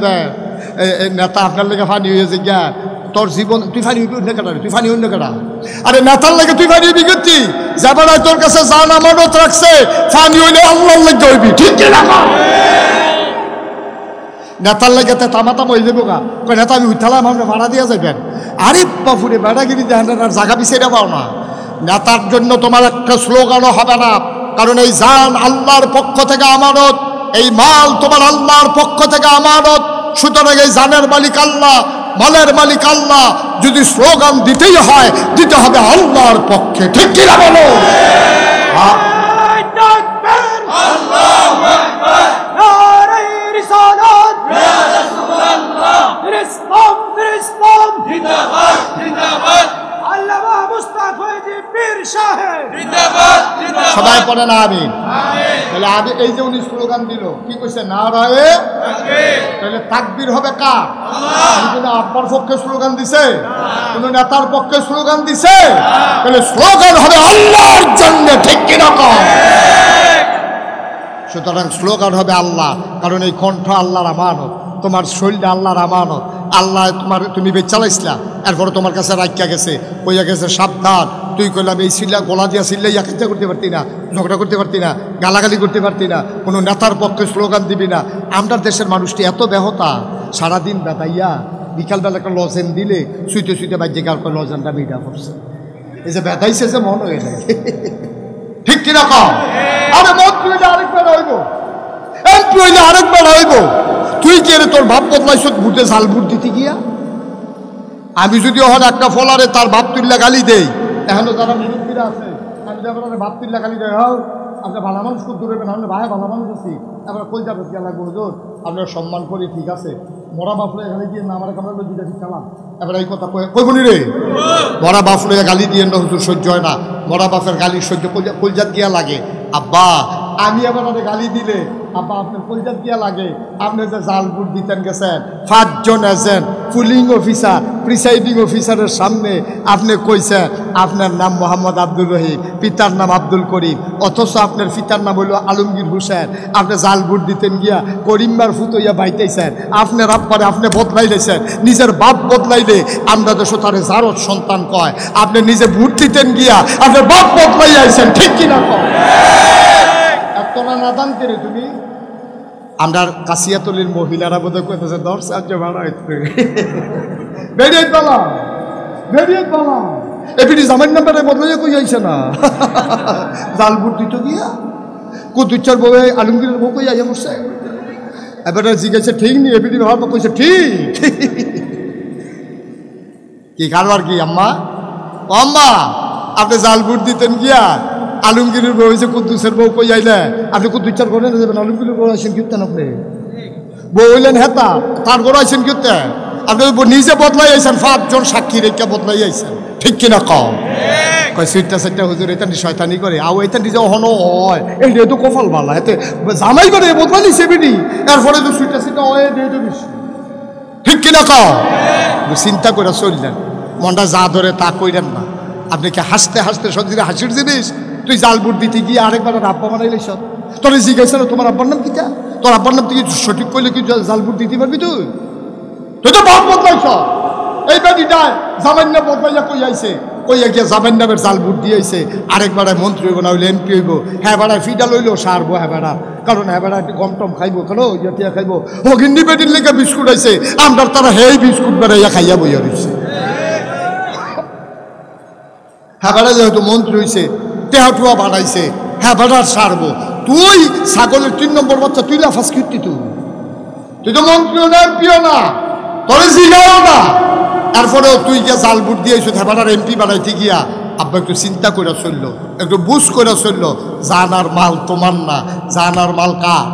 নেতা আপনার লেগে ফানি হয়েছে গিয়া, তোর জীবন তুই ফানি হইবি অন্য কাটা, তুই ফানি অন্য কাটা। আরে নেতার লাগে তুই ফানি হইবি গতি যাবার তোর কাছে জান আমানত রাখছে, ফানি হইলে আল্লাহর লাগে হইবি, ঠিক কিনা? নেতার লাগে তামাতাম হয়ে যাবো গা, কই নেতা আমি উঠালাম আমরা ভাড়া দিয়া যাবেন। আরে বাপুরে বেড়াগিরি দেখান আর জায়গা পিছিয়ে পাও না। নেতার জন্য তোমার একটা স্লোগানও হবে না, কারণ এই জান আল্লাহর পক্ষ থেকে আমানত, এই মাল তোমার আল্লাহর পক্ষ থেকে আমানত। সুতরাং এই জানের মালিক আল্লাহ, মালের মালিক আল্লাহ, যদি স্লোগান দিতেই হয় দিতে হবে আল্লাহর পক্ষে, ঠিক কিনা বলো? সবাই পড়ে না আমিন। তাহলে আগে এই যে উনি স্লোগান দিল, কি কইছে? নারায়ে তাহলে তাকবীর হবে কার? আব্বার পক্ষে স্লোগান দিছে, কোন নেতার পক্ষে স্লোগান দিছে? তাহলে স্লোগান হবে আল্লাহর জন্য, ঠিক কিনা? সুতরাং স্লোগান হবে আল্লাহ, কারণ এই কণ্ঠ আল্লাহর আমানত, তোমার শরীরটা আল্লাহর আমানত। আল্লাহ তোমার তুমি বেচালাইছিলা, এরপরে তোমার কাছে রাখিয়া গেছে, কইয়া গেছে সাবধান। তুই কইলাম এই সিল্লা গলা দিয়া সিল্লা ইয়াকিতা করতে পারতি না, ঝগড়া করতে পারতি না, গালাগালি করতে পারতি না, কোনো নেতার পক্ষে স্লোগান দিবি না। আমরা দেশের মানুষটি এত ব্যাহতা, সারাদিন বেতাইয়া বিকালবেলা একটা লজেন দিলে শুইতে শুইতে বাজ্যে কার লজেনটা মিটা করছে। এই যে বেতাইছে যে মন হয়ে যায়, ঠিক কিনা কম? আরে মন্ত্রী হইলে আরেকবার হইব, এমপি হইলে আরেকবার হইব। তুই কি রে তোর ভাব বদলাইছ ভোটে ঝাল ভোট দিতে গিয়া? আমি যদি হন একটা ফলারে তার ভাব তুল্লা গালি দেই, এখনো যারা মুরব্বীরা আছে আমি যাবার ভাব তুল্লা গালি দেয়, হও আপনার ভালো মানুষ খুব দূরে না, আমরা ভাই ভালো মানুষ আছি, আমরা কই যাবো গিয়া লাগবো হুজুর, আপনার সম্মান করি, ঠিক আছে। মরা বাফলে এখানে গিয়ে না আমার কামড় দুইটা ঠিক চালাম, এবার এই কথা কই বলি রে, মরা বাফলে গালি দিয়ে না হুজুর, সহ্য হয় না। মরা বাপের গালি সহ্য কলজাত গিয়া লাগে। আব্বা আমি এবার গালি দিলে আব্বা আপনার কলজাত গিয়া লাগে। আপনি যে জাল বুট দিতেন গেছেন, 5 জন এজেন্ট পুলিং অফিসার প্রিসাইডিং অফিসারের সামনে আপনি কইছেন আপনার নাম মোহাম্মদ আব্দুর রহিম, পিতার নাম আব্দুল করিম, অথচ আপনার পিতার নাম হইল আলমগীর হোসেন। আপনি জাল ভোট দিতেন গিয়া করিমবার ফুতইয়া বাইতেছেন, আপনার আব্বারে আপনি বদলাইলেছেন, নিজের বাপ বদলাইলে আমরা দেশ তারে জারত সন্তান কয়। আপনি নিজে ভোট দিতেন গিয়া আপনার বাপ বদলাই আইছেন, ঠিক কিনা কয়? এতটা নাদান করে তুমি আমরা কাশিয়াতলির মহিলারা বোধ করতেছে 10 সাহায্য ভাড়া বেরিয়ে পালাম বেরিয়ে পালাম এপিটি জামাই নাম্বারে বদলাইয়া কই আইছে না জালপুর দিত গিয়া কুতুচ্চার বউ আলমগীরের বউ কই আইয়া বসছে। এবারে জিজ্ঞাসা ঠিক নি এপিটি ভাব কইছে ঠিক। কি কারবার কি আম্মা? ও আম্মা আপনি জালপুর দিতেন গিয়া আলমগীরের বউ হয়েছে কুদ্দুসের বউ কই আইলে আপনি কুদ্দুচ্চার করে না যাবেন, আলমগীরের বউ আইসেন কিতেন আপনি বউ হইলেন হেতা তার ঘর আইসেন কিতে আপনি নিজে বদলাই আইসেন, 5 জন সাক্ষী রেখা বদলাই আইসেন, ঠিক কিনা কম? কয় সুইটটা সাইটটা হুজুর এটা শয়তানি করে আও এটা নিজে অহনো হয় এই তো কপাল বালা এতে জামাই করে বদলাই সেবিনি এরপরে তো সুইটটা সেটা হয় এটা বেশি, ঠিক কিনা কম? চিন্তা করে চললেন, মনটা যা ধরে তা কইলেন না। আপনি কি হাসতে হাসতে সত্যি হাসির জিনিস? তুই জাল বুট দিতে গিয়ে আরেকবার আব্বা বানাইলে সব তোর জিজ্ঞাসা না তোমার আব্বার নাম কিটা, তোর আব্বার নাম তুই সঠিক করলে কি জাল বুট দিতে পারবি? তুই তুই তো বাপ বদলাইছ। এই বেটিটা জামান্য বদলাইয়া কই আইছে, কইয়া গিয়া জামাই নামের জাল বুট দিয়েছে, আরেকবার মন্ত্রী হইব না হইলে এমপি হইব, হ্যাঁ বেড়ায় ফিডা লইলেও সারবো, হ্যাঁ বেড়া কারণ হ্যাঁ বেড়া একটু গম টম খাইবো, কেন ইয়া খাইবো, ও গিন্নি বেটির লেগে বিস্কুট আইছে, আমরা তারা হেই বিস্কুট বেড়াইয়া খাইয়া বইয়া রইছে। হ্যাঁ বেড়া যেহেতু মন্ত্রী হইছে টেহাটুয়া বাড়াইছে, হ্যাঁ বেড়ার সারবো। তুই ছাগলের 3 নম্বর বাচ্চা, তুই লাফাস কীর্তি, তুই তো মন্ত্রীও না এমপিও না, তোর জিগাও না, তারপরেও তুই গিয়া জাল বুট দিয়েছো হ্যাঁ বেড়ার এমপি বানাইতে গিয়া। আব্বা একটু চিন্তা করে চললো, একটু বুঝ করে চললো, জানার মাল তোমার না, জানার মাল কার?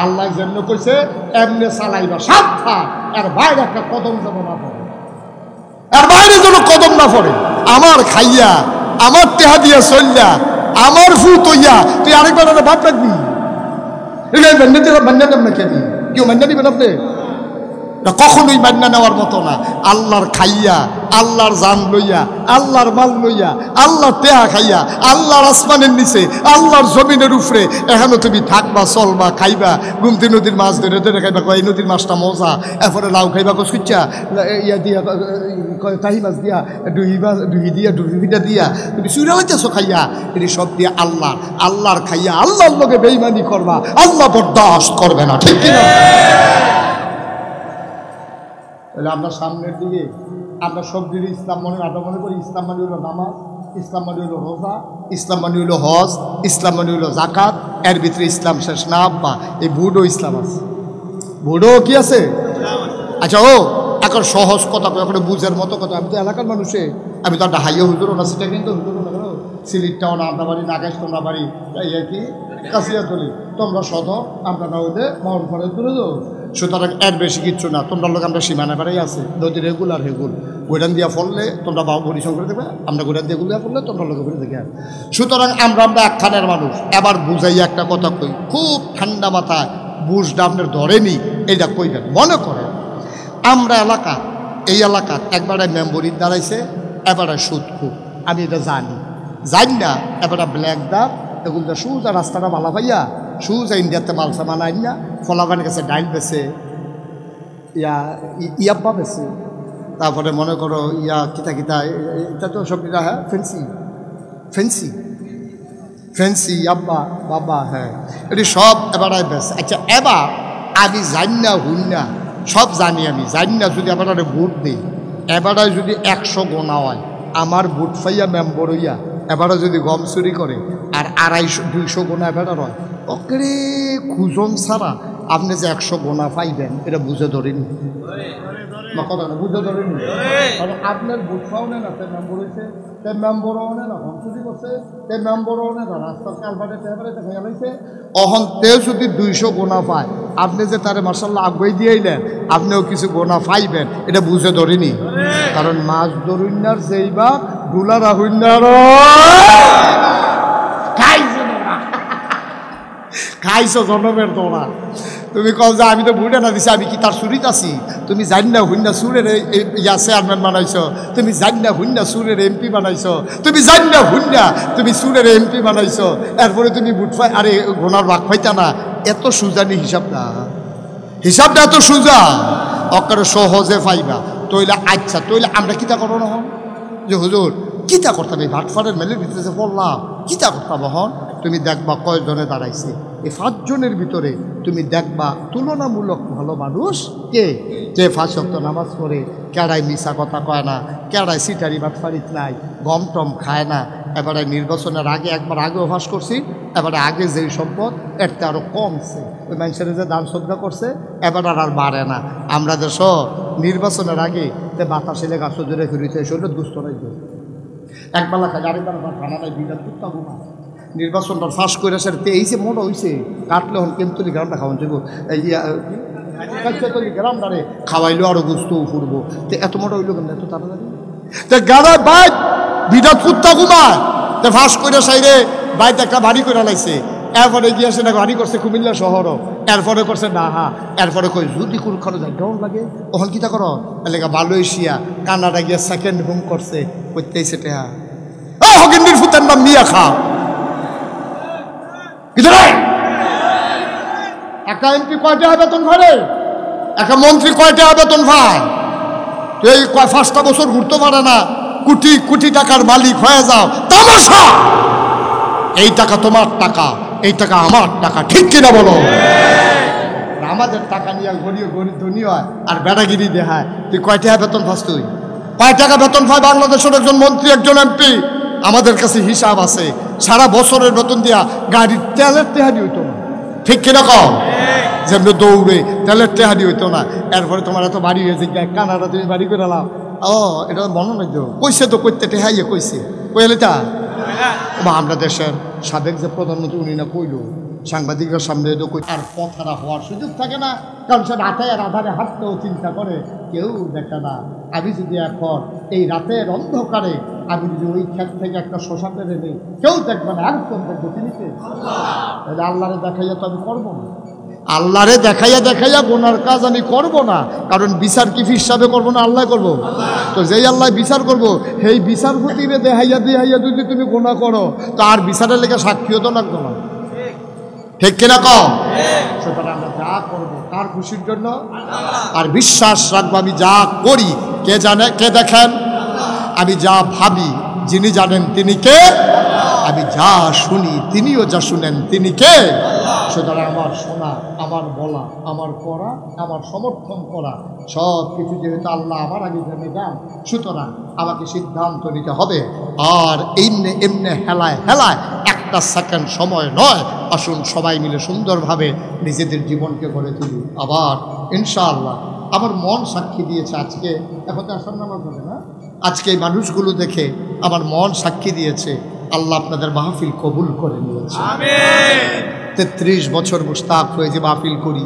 আল্লাহ জন্য কইছে এমনি চালাইবা সাবধান, এর বাইরে একটা কদম যেন না পড়ে, এর বাইরে যেন কদম না পড়ে। আমার খাইয়া আমার টেহা দিয়া চললা আমার ফুট হইয়া তুই আরেকবার ভাত রাখবি, মান্না দেব না খেবি, কেউ মান্না দিবেন আপনি? কখনোই মান্না নেওয়ার মতো না। আল্লাহর খাইয়া আল্লাহর জান লইয়া আল্লাহর মাল লইয়া আল্লাহর টেহা খাইয়া আল্লাহর আসমানের নিচে আল্লাহর জমিনের উপরে এখানে তুমি থাকবা, চলবা, খাইবা, গুমতি নদীর মাছ ধরে ধরে খাইবা, কয় এই নদীর মাছটা মজা, এরপরে লাউ খাইবা কচকুচ্চা ইয়া দিয়া তাহি মাছ দিয়া ডুহি দিয়া ডুহিটা দিয়া তুমি চুরা লাইতেছো খাইয়া, এটি সব দিয়ে আল্লাহর খাইয়া আল্লাহর লোকে বেইমানি করবা, আল্লাহ বরদাস্ত করবে না, ঠিক কিনা? তাহলে আমরা সামনের দিকে আমরা সব দিকে ইসলাম মনে করি ইসলাম মানে হইল নামাজ, ইসলাম মানে হইল রোজা, ইসলাম মানে হইল হজ, ইসলাম মানে হইল জাকাত, এর ভিতরে ইসলাম শেষ না আব্বা, এই ভুডও ইসলাম আছে, ভুডও কি আছে? আচ্ছা ও এখন সহজ কথা এখন বুঝার মতো কথা, আমি তো এলাকার মানুষে, আমি তো হাইয়া হুজুরও না, সেটা কিন্তু হুজুরও না, সিলিটটাও না, আমরা বাড়ি নাগাইশ তোমরা বাড়ি কি কাশিয়াতলি, তোমরা সদর, আমরা না হইলে মহল ফলে তুলে যাও। সুতরাং এর বেশি কিচ্ছু না, তোমরা লোক আমরা সীমানা বেড়াই আছে নদী রেগুলার হেগুল গোডান দিয়া ফললে তোমরা বাবু পরিশ্রম করে দেবে, আমরা গোডান দিয়ে গুলিয়া ফললে তোমরা লোক করে দেখে। সুতরাং আমরা একখানের মানুষ। এবার বুঝাই একটা কথা কই, খুব ঠান্ডা মাথায় বুঝটা আপনার ধরেনি, এইটা কইবেন। মনে করেন আমরা এলাকা এই এলাকার একবারে মেম্বরির দাঁড়াইছে, এবারে সুদকু, আমি এটা জানি না, এবারে ব্ল্যাক দাগ এগুলো সুজা রাস্তাটা ভালো পাইয়া সুজা ইন্ডিয়াতে মাল সামান আইন না, ফলাবানের কাছে ডাইল বেছে, ইয়াব্বা বেছে, তারপরে মনে করো কিতা এটা তো সব হ্যাঁ ফেন্সি আব্বা বাবা, হ্যাঁ এটি সব এবারে বেছে। আচ্ছা এবার আমি জানি না হুই না, সব জানি আমি জানি না, যদি এবারে ভোট দিই, এবারে যদি 100 গোনা হয়, আমার ভোট পাইয়া মেম্বর হইয়া এবারে যদি গম চুরি করে আর 250-200 গোনা এবারে হয়, ওকে খুঁজন ছাড়া আপনি যে 100 গোনা পাইবেন এটা বুঝে ধরেনি, কথা না বুঝে ধরেনি। কারণ আপনার ভোট পাও না, সে মেম্বর হয়েছে, সে মেম্বরও না গম চুরি করছে, সে মেম্বরও না রাস্তার কালভার্টে দেখা গেছে, অহন তেও যদি 200 গোনা পায়, আপনি যে তারে মার্শাল্লাহ আগুয়াই দিয়েইলেন, আপনিও কিছু গোনা পাইবেন এটা বুঝে ধরেনি। কারণ মাছ ধরুন্যার যেইবা ডুলারা হইনার খাইছো জনমের তোরা, তুমি কও যে আমি তো ভুটে না দিছি, আমি কি তার চুরিত আছি? তো তুমি জানি না হুন্না সুরের ইয়া চেয়ারম্যান বানাইছো, তুমি জানি না হুন্না সুরের এমপি বানাইছো, তুমি জানি না হুন্না তুমি সুরের এমপি বানাইছো, এরপরে তুমি বুটফাই আরে গোনার বাঘ পাইতা না। এত সুজানি হিসাবটা এত সুজা অকারে সহজে পাইবা। তইলে আচ্ছা তইলে আমরা কিতা করো না হন যে হুজুর কিতা করতাম এই ভাটফাটের মেলের ভিতরে যে পড়লাম কিতা করতাম হন। তুমি দেখবা কয়জনে দাঁড়াইছে, এই 5 জনের ভিতরে তুমি দেখবা তুলনামূলক ভালো মানুষ কে, যে 5 ওয়াক্ত নামাজ পড়ে, কেড়াই মিশা কথা কয় না, কেড়াই সিটারি বাটফারিত নাই, গম টম খায় না। এবারে নির্বাচনের আগে একবার আগে অভ্যাস করছি, এবারে আগে যেই সম্পদ এরতে আরও কমছে, ওই মানুষের যে দান শ্রদ্ধা করছে এবার আর বাড়ে না। আমরা দেশ নির্বাচনের আগে তে বাতাসে গাছ জোরে ফিরিতে শরীর দুস্থ নাই, একবেলা খাই আরেকবার খানা নাই, বিরাট কুত্তা ঘুমা। নির্বাচনটা ফাঁস করে সেরতে এই যে মনে হয়েছে কাটলে হন কেমতলি গ্রামটা খাওয়ান যাবো, এই গ্রামটারে খাওয়াইলেও আরো গুস্ত ফুরবো। তো এত মোটা হইলো কেন এত তাড়াতাড়ি? তো গাড়া বাইক বিরাট কুত্তা ঘুমায়, তো ফাঁস করে সাইরে বাইক একটা বাড়ি করে লাইছে, এরপরে গিয়ে সেটা বাড়ি করছে কুমিল্লা শহরও, এরপরে করছে না হা, এরপরে কই যদি কোনখানে যাই ডর লাগে ওখান কিতা করো এলাকা মালয়েশিয়া কানাডা গিয়ে সেকেন্ড হোম করছে করতেই সেটা হকিন্দির ফুতের নাম মিয়া খা। একটা এমপি কয়টা বেতন ভাড়ে, একটা মন্ত্রী কয়টা বেতন ভাই, এই 5টা বছর ঘুরতে পারে না, কোটি কোটি টাকার মালিক হয়ে যাও তামাশা। এই টাকা তোমার টাকা, এই টাকা আমার টাকা, ঠিক কিনা বলো? আমাদের টাকা নিয়ে গরিব গরিব ধনী হয় আর বেড়াগিরি দেখায়। তুই কয় টাকা বেতন পাস? তুই কয় টাকা বেতন পায় বাংলাদেশের একজন মন্ত্রী একজন এমপি? আমাদের কাছে হিসাব আছে, সারা বছরের বেতন দিয়া গাড়ির তেলের টেহারি হইতো না, ঠিক কিনা কম? যেমন দৌড়ে তেলের টেহারি হইতো না। এরপরে তোমার এত বাড়ি হয়েছে কানাডা তুমি বাড়ি করে নাও, ও এটা মনে নাই তো কইছে, তো করতে টেহাইয়ে কইছে কইলে তা আমরা দেশের সাবেক যে প্রধানমন্ত্রী উনি না কইল সাংবাদিকদের সামনে তো কই, আর কথাটা হওয়ার সুযোগ থাকে না, কারণ সে রাতে আর আধারে হাঁটতেও চিন্তা করে, কেউ দেখে না। আমি যদি এখন এই রাতের অন্ধকারে আমি যদি ওই ক্ষেত থেকে একটা শশা পেরে নিই, কেউ দেখবে না, একদম দেখবো তিনি কে? তাহলে আল্লাহরে দেখাইয়া তো আমি করবো না, আল্লাহরে দেখাইয়া গোনার কাজ আমি করব না, কারণ বিচার কি হিসাবে করবো না আল্লাহ করবো। তো যেই আল্লাহ বিচার করবো সেই বিচার প্রতিরে দেখাইয়া যদি তুমি গোনা করো তো আর বিচারের লেগে সাক্ষীও তো লাগতো না, ঠিক কিনা কম? সুতরাং আমরা যা করবো কার খুশির জন্য, আর বিশ্বাস রাখবো আমি যা করি কে জানে, কে দেখেন, আমি যা ভাবি যিনি জানেন তিনি কে, আমি যা শুনি তিনিও যা শুনেন তিনি কে। সুতরাং আমার শোনা, আমার বলা, আমার করা, আমার সমর্থন করা সব কিছু যেহেতু আল্লাহ আমার আগে জেনে যান, সুতরাং আমাকে সিদ্ধান্ত নিতে হবে। আর এমনি হেলায় একটা সেকেন্ড সময় নয়, আসুন সবাই মিলে সুন্দরভাবে নিজেদের জীবনকে গড়ে তুলি। আবার ইনশাআল্লাহ আমার মন সাক্ষী দিয়েছে, আজকে এখন তো আসার নামাজ হবে না, আজকে এই মানুষগুলো দেখে আমার মন সাক্ষী দিয়েছে আল্লাহ আপনাদের মাহফিল কবুল করে নিয়েছে। 33 বছর মুশতাক হয়ে যে মাহফিল করি,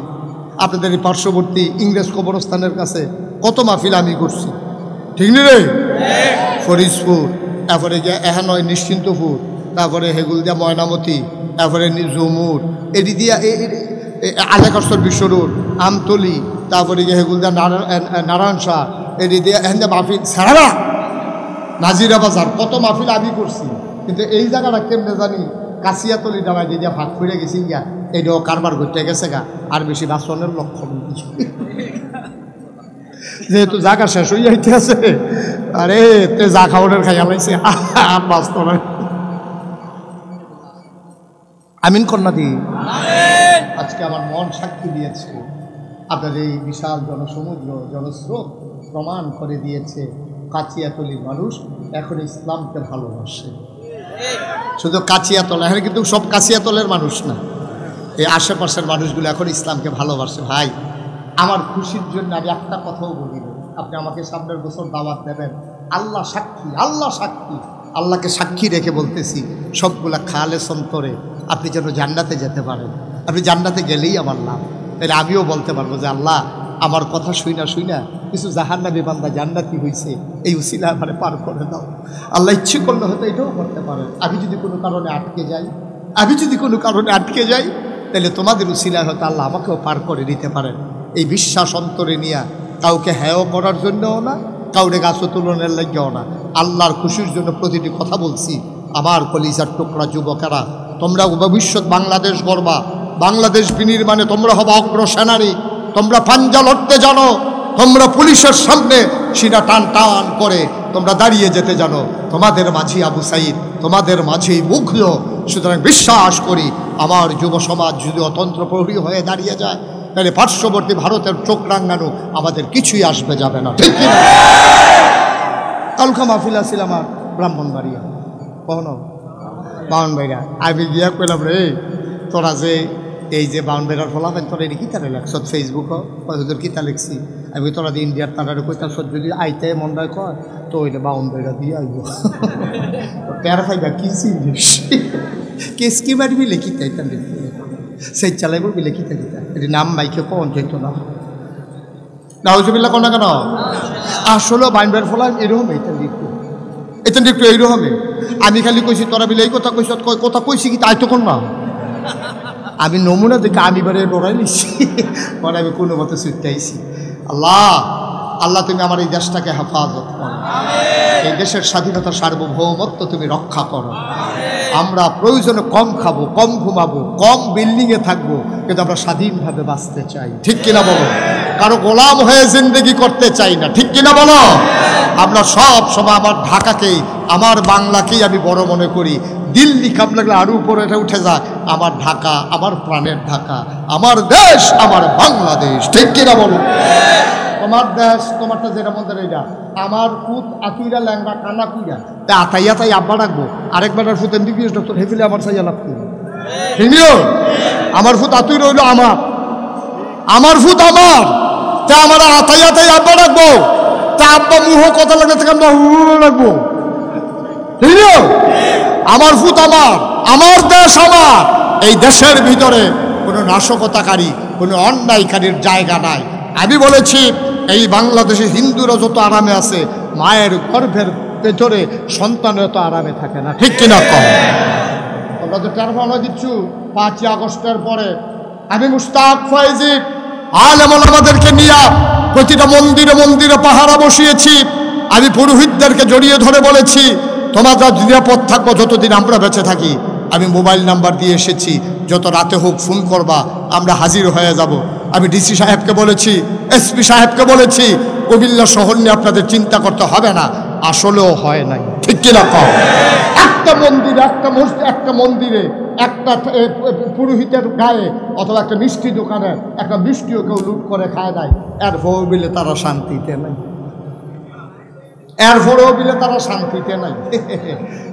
আপনাদের এই পার্শ্ববর্তী ইংরেজ কবরস্থানের কাছে কত মাহফিল আমি করছি, ঠিক নি রে? ফরিদপুর, তারপরে যে এহানয় নিশ্চিন্তপুর, তারপরে হেগুলদিয়া ময়নামতি, তারপরে জুমুর, এটি দিয়া আলেকরসর বিশ্ব রোড, আমতলি, তারপরে গিয়ে হেগুলদিয়া নারায়ণ শাহ, এটি দিয়া এখান মাহফিল সারা নাজিরা বাজার কত মাহফিল আমি করছি। কিন্তু এই জায়গাটা কেমনে জানি কাশিয়াতলি ডাবাই দিয়ে ভাগ ফিরে গেছি গিয়া, এইটাও কারবার করতে গেছে গা, আর বেশি বাসনের লক্ষণ যেহেতু জায়গা শেষ হয়ে যাইতে আছে, আরে তে যা খাওয়ানোর খাইয়া লাইছে আর বাঁচত না। আমিন কন্যা দি আজকে আমার মন সাক্ষী দিয়েছে, আপনার এই বিশাল জনসমুদ্র জনস্রোত প্রমাণ করে দিয়েছে কাচিয়াতলির মানুষ এখন ইসলামকে ভালোবাসে। শুধু কাচিয়াতলা, এখানে কিন্তু সব কাচিয়াতলের মানুষ না, এই আশেপাশের মানুষগুলো এখন ইসলামকে ভালোবাসে। ভাই আমার খুশির জন্য আমি একটা কথাও বলি, আপনি আমাকে সামনের বছর দাওয়াত দেবেন, আল্লাহ সাক্ষী, আল্লাহ সাক্ষী, আল্লাহকে সাক্ষী রেখে বলতেছি সবগুলা খালেস অন্তরে আপনি যেন জান্নাতে যেতে পারেন। আপনি জান্নাতে গেলেই আমার লাভ। তাহলে আমিও বলতে পারবো যে আল্লাহ আমার কথা শুইনা কিছু জাহান্নামী বান্দা জান্নাতি হয়েছে, এই উসিলা আমারে পার করে দাও। আল্লাহ ইচ্ছে করলে হয়তো এটাও করতে পারেন, আমি যদি কোনো কারণে আটকে যাই তাহলে তোমাদের উসিলা হয়তো আল্লাহ আমাকেও পার করে নিতে পারেন। এই বিশ্বাস অন্তরে নিয়ে কাউকে হেয় করার জন্যও না, কাউরে গাছ তুলনের লাগেও না, আল্লাহর খুশির জন্য প্রতিটি কথা বলছি। আমার কলিজার টুকরা যুবকেরা, তোমরা ভবিষ্যৎ বাংলাদেশ গড়বা, বাংলাদেশ বিনির্মাণে তোমরা হবা অগ্রসেনারী। তোমরা পাঞ্জা লড়তে জানো, তোমরা পুলিশের সামনে সিনা টান টান করে তোমরা দাঁড়িয়ে যেতে জানো। তোমাদের মাঝে আবু সাইদ, তোমাদের মাঝেই মুগ্ধ। সুতরাং বিশ্বাস করি আমার যুব সমাজ যদি অতন্ত্র প্রহরী হয়ে দাঁড়িয়ে যায়, তাহলে পার্শ্ববর্তী ভারতের চোখ রাঙানো আমাদের কিছুই আসবে যাবে না, ঠিক কিনা? কালকা মাহফিল আছিল আমার ব্রাহ্মণবাড়িয়া, কখনো বাউনবাড়িয়া। আমি গিয়া কইলাম, রে তোরা যে এই যে বাউনবাড়িয়ার ফলাফেন তোরা এটা কিতারে লেখছ ফেসবুক, ওদের কিতা লিখছি আমি, তোরা যে ইন্ডিয়ার তারারে কইতাছ যদি আইতে মন্দায় কয় তো ওইটা বাউনবাড়িয়া দিয়ে আইব। প্যার ফাইবা কি জিনিস, কেসকি মারবি লেখি তাইতাম সেই চালাইব বিলে কিতা কিতা, এটি নাম মাইকে কোন যেত না নাউজুবিল্লাহ কোন না কেন? আসলে বাইনবার ফলাম এরকম এটা একটু এইরকমই। আমি খালি কইছি তোরা বিলে এই কথা কইস, কথা কইছি কি তাই তো কোন না, আমি নমুনা দেখে আমি বারে ডরাই নিছি, পরে আমি কোনো মতো ছুটতেছি। আল্লাহ আল্লাহ তুমি আমার এই দেশটাকে হেফাজত করো, এই দেশের স্বাধীনতা সার্বভৌমত্ব তুমি রক্ষা করো। আমরা প্রয়োজনে কম খাবো, কম ঘুমাবো, কম বিল্ডিংয়ে থাকবো, কিন্তু আমরা স্বাধীনভাবে বাঁচতে চাই, ঠিক কিনা বলো? কারো গোলাম হয়ে জিন্দগি করতে চাই না, ঠিক কিনা বলো? আমরা সব সময় আমার ঢাকাকেই, আমার বাংলাকেই আমি বড় মনে করি। দিল্লি কাম লাগলে আরো উপরে এটা উঠে যায়, আমার ঢাকা, আমার প্রাণের ঢাকা, আমার দেশ, আমার বাংলাদেশ, ঠিক কিনা বলো? তোমার দেশ, তোমারটা যেটা মধ্যে এটা আমার ফুট আতুইরা ল্যাংরা কানা কুইরা তা আতাইয়া তাই আব্বা রাখবো, আরেকবার ফুট এমবিবিএস ডক্টর হেফিলে আমার চাইয়া লাভ করবো, হিমিও আমার ফুট আতুই রইল আমার ফুট আমার, তা আমার আতাইয়া তাই আব্বা রাখবো, তা আব্বা মুহ কথা লাগলে থেকে আমরা রাখবো, হিমিও আমার ফুট আমার দেশ আমার। এই দেশের ভিতরে কোনো নাশকতাকারী, কোনো অন্যায়কারীর জায়গা নাই। আমি বলেছি এই বাংলাদেশে হিন্দুরা যত আরামে আছে, মায়ের গর্ভের ভেতরে সন্তানের তো আরামে থাকে না, ঠিক কিনা কম? তোমরা তো টারফানা দিচ্ছু 5ই আগস্টের পরে। আমি মুশতাক ফয়েজি আলেম ওলামাদেরকে নিয়ে প্রতিটা মন্দিরে মন্দিরে পাহারা বসিয়েছি। আমি পুরোহিতদেরকে জড়িয়ে ধরে বলেছি তোমরা নিরাপদ থাকবো যতদিন আমরা বেঁচে থাকি। আমি মোবাইল নাম্বার দিয়ে এসেছি, যত রাতে হোক ফোন করবা, আমরা হাজির হয়ে যাব। আমি ডিসি সাহেবকে বলেছি, এসপি সাহেবকে বলেছি, কুমিল্লা শহর নিয়ে আপনাদের চিন্তা করতে হবে না। আসলেও হয় নাই, ঠিক কিনা কম? একটা মন্দিরে, একটা মন্দিরে একটা পুরোহিতের গায়ে অথবা একটা মিষ্টি দোকানে একটা মিষ্টিও কেউ লুট করে খায় নাই, এরপরেও বিলে তারা শান্তিতে নাই, এরপরেও বিলে তারা শান্তিতে নাই।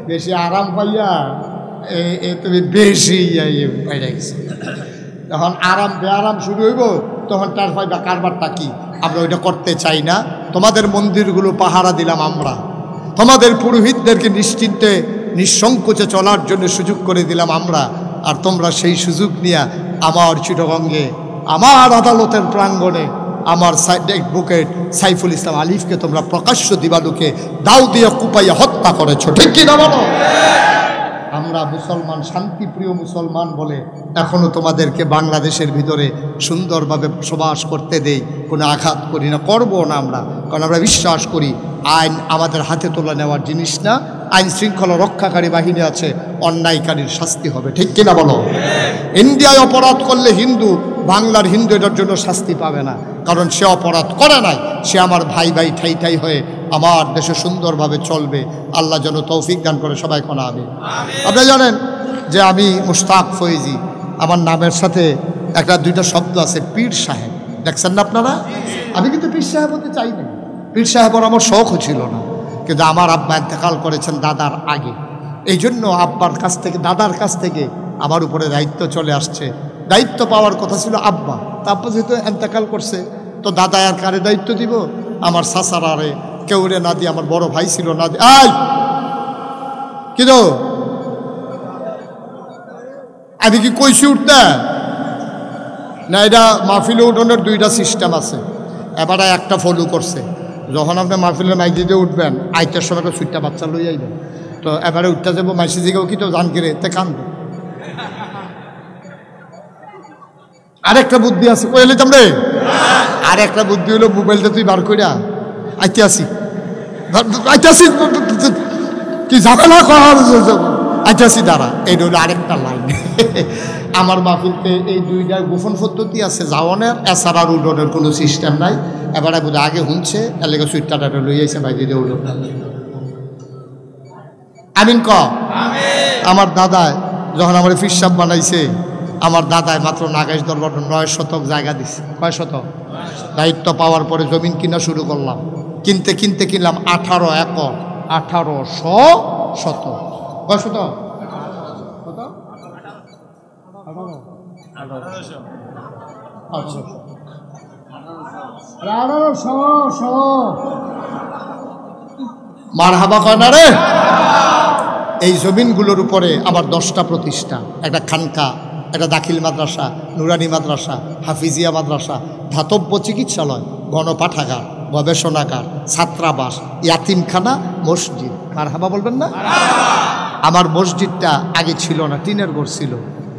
বেশি আরাম পাইয়া তুমি বেশি বাইরে গেছো। যখন আরাম বেআরাম শুরু হইব তখন তার পাইবা কারবারটা কি। আমরা ওইটা করতে চাই না। তোমাদের মন্দিরগুলো পাহারা দিলাম আমরা, তোমাদের পুরোহিতদেরকে নিশ্চিন্তে নিঃসংকোচে চলার জন্য সুযোগ করে দিলাম আমরা। আর তোমরা সেই সুযোগ নিয়ে আমার চিটাগঙ্গে, আমার আদালতের প্রাঙ্গণে আমার অ্যাডভোকেট সাইফুল ইসলাম আলিফকে তোমরা প্রকাশ্য দিবালুকে দাও দিয়ে কুপাইয়া হত্যা করেছো, ঠিক কি না বলো? আমরা মুসলমান, শান্তিপ্রিয় মুসলমান বলে এখনও তোমাদেরকে বাংলাদেশের ভিতরে সুন্দরভাবে বসবাস করতে দেই, কোনো আঘাত করি না, করবো না আমরা। কারণ আমরা বিশ্বাস করি আইন আমাদের হাতে তোলা নেওয়ার জিনিস না। আইন শৃঙ্খলা রক্ষাকারী বাহিনী আছে, অন্যায়কারীর শাস্তি হবে, ঠিক কিনা বলো? ইন্ডিয়ায় অপরাধ করলে হিন্দু, বাংলার হিন্দু এটার জন্য শাস্তি পাবে না, কারণ সে অপরাধ করে নাই। সে আমার ভাই ভাই ঠাই ঠাই হয়ে আমার দেশে সুন্দরভাবে চলবে। আল্লাহ যেন তৌফিক দান করে, সবাই কোনা আমি। আপনারা জানেন যে আমি মুশতাক ফয়েজি, আমার নামের সাথে একটা দুইটা শব্দ আছে, পীর সাহেব। দেখছেন না আপনারা? আমি কিন্তু পীর সাহেব হতে চাই না, পীর সাহেবের আমার শখও ছিল না, কিন্তু আমার আব্বা ইন্তেকাল করেছেন দাদার আগে। এই জন্য আব্বার কাছ থেকে, দাদার কাছ থেকে আমার উপরে দায়িত্ব চলে আসছে। দায়িত্ব পাওয়ার কথা ছিল আব্বা, তা আব্বা যেহেতু ইন্তেকাল করছে তো দাদা আর কারে দায়িত্ব দিব? আমার সাসারারে কেউরে না দিয়ে, আমার বড় ভাই ছিল না দিয়ে। আই কিন্তু আমি কি কইছি উঠতে না? এটা মাহফিলে উঠানোর দুইটা সিস্টেম আছে। এবারে একটা ফলো করছে, যখন আপনি মাহফিলের মাইজিতে উঠবেন আইটার সময় সুইটটা বাচ্চা লই আইবেন, তো এবারে উঠতে যাবো মাইসি জিগাও কি তো জান কিরে তে কান্দবে। আরেকটা বুদ্ধি আছে, কই এলাম রে। আরেকটা বুদ্ধি হলো মোবাইলটা তুই বার কইরা আইতে আসি কি ঝামেলা কর আইতে আসি দাঁড়া। এই হলো আরেকটা লাইন। আমার মাহফিলতে এই দুইটা গোপন পদ্ধতি আছে যাওয়ানের, এছাড়া আর উডনের কোনো সিস্টেম নাই। এবারে বোধ আগে শুনছে এলাকা সুইটাটা লইয়াছে ভাই দিদি উডন। আমিন ক। আমার দাদায় যখন আমার ফিরসাব বানাইছে, আমার দাদায় মাত্র নাগাইশ দরবার 9 শতক জায়গা দিছে। কয় শতক? দায়িত্ব পাওয়ার পরে জমিন কিনা শুরু করলাম। কিনতে কিনতে কিনলাম 18 একর, 1800 শতক। কয় শতক? 1800 মারহাবা কয় না রে। এই জমিনগুলোর উপরে আমার 10টা প্রতিষ্ঠান, একটা খানকা, একটা দাখিল মাদ্রাসা, নুরানি মাদ্রাসা, হাফিজিয়া মাদ্রাসা, ধাতব্য চিকিৎসালয়, গণপাঠাগার, গবেষণাগার, ছাত্রাবাস, ইয়াতিমখানা, মসজিদ। মারহাবা বলবেন না? আমার মসজিদটা আগে ছিল না, টিনের ঘর ছিল।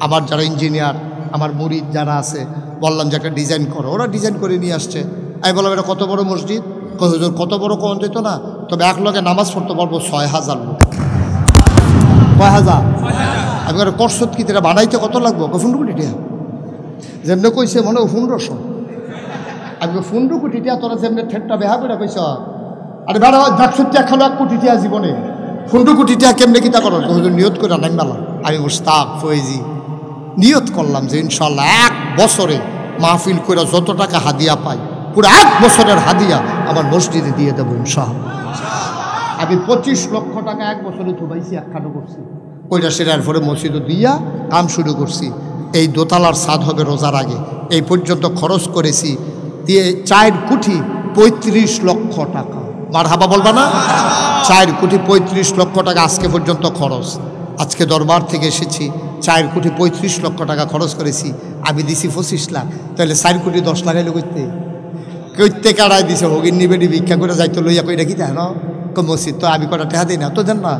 আমার যারা ইঞ্জিনিয়ার, আমার মুরিদ যারা আছে, বললাম যে একটা ডিজাইন করো, ওরা ডিজাইন করে নিয়ে আসছে। আমি বললাম এটা কত বড় মসজিদ? কত বড় কোন যেত না, তবে এক লগে নামাজ পড়তে পারবো 6000 লোক। কয় হাজার? আমি করসত কি এটা বানাইতে কত লাগবো? 15 কোটি টাকা। যেমনি কইছে মনে হয় 1500। আমি 15 কোটি টাকা তোরা যেমনি ঠেটটা বেহা করে কইস। আরে বেড়া ডাকসত্যি এখানে 1 কোটি টাকা জীবনে 15 কোটি টাকা কেমনে কিতা করো? নিয়ত করে নাই মেলা। আমি মুস্তাক ফয়েজি নিয়ত করলাম যে ইনশাল্লাহ 1 বছরে মাহফিল করে যত টাকা হাদিয়া পাই, পুরো 1 বছরের হাদিয়া আমার মসজিদে দিয়ে দেবো ইনশাআল্লাহ। আমি 25 লক্ষ টাকা 1 বছরে থুবাইছি, একখানো করছি। ওইটা সেটার পরে মসজিদও দিয়া কাম শুরু করছি। এই দোতলার ছাদ হবে রোজার আগে। এই পর্যন্ত খরচ করেছি দিয়ে 4 কোটি 35 লক্ষ টাকা। মারহাবা বলবা না? 4 কোটি 35 লক্ষ টাকা আজকে পর্যন্ত খরচ। আজকে দরবার থেকে এসেছি, 4 কোটি 35 লক্ষ টাকা খরচ করেছি। আমি দিছি 25 লাখ, তাহলে 4 কোটি 10 লাগাইলো কইতে কাড়াই দিছে। হগির নিবেদি ভিক্ষা করে যাইতো লইয়া কই রাখি তা না মসজিদ তো আমি কটা টেহা দিই না তো দেন না।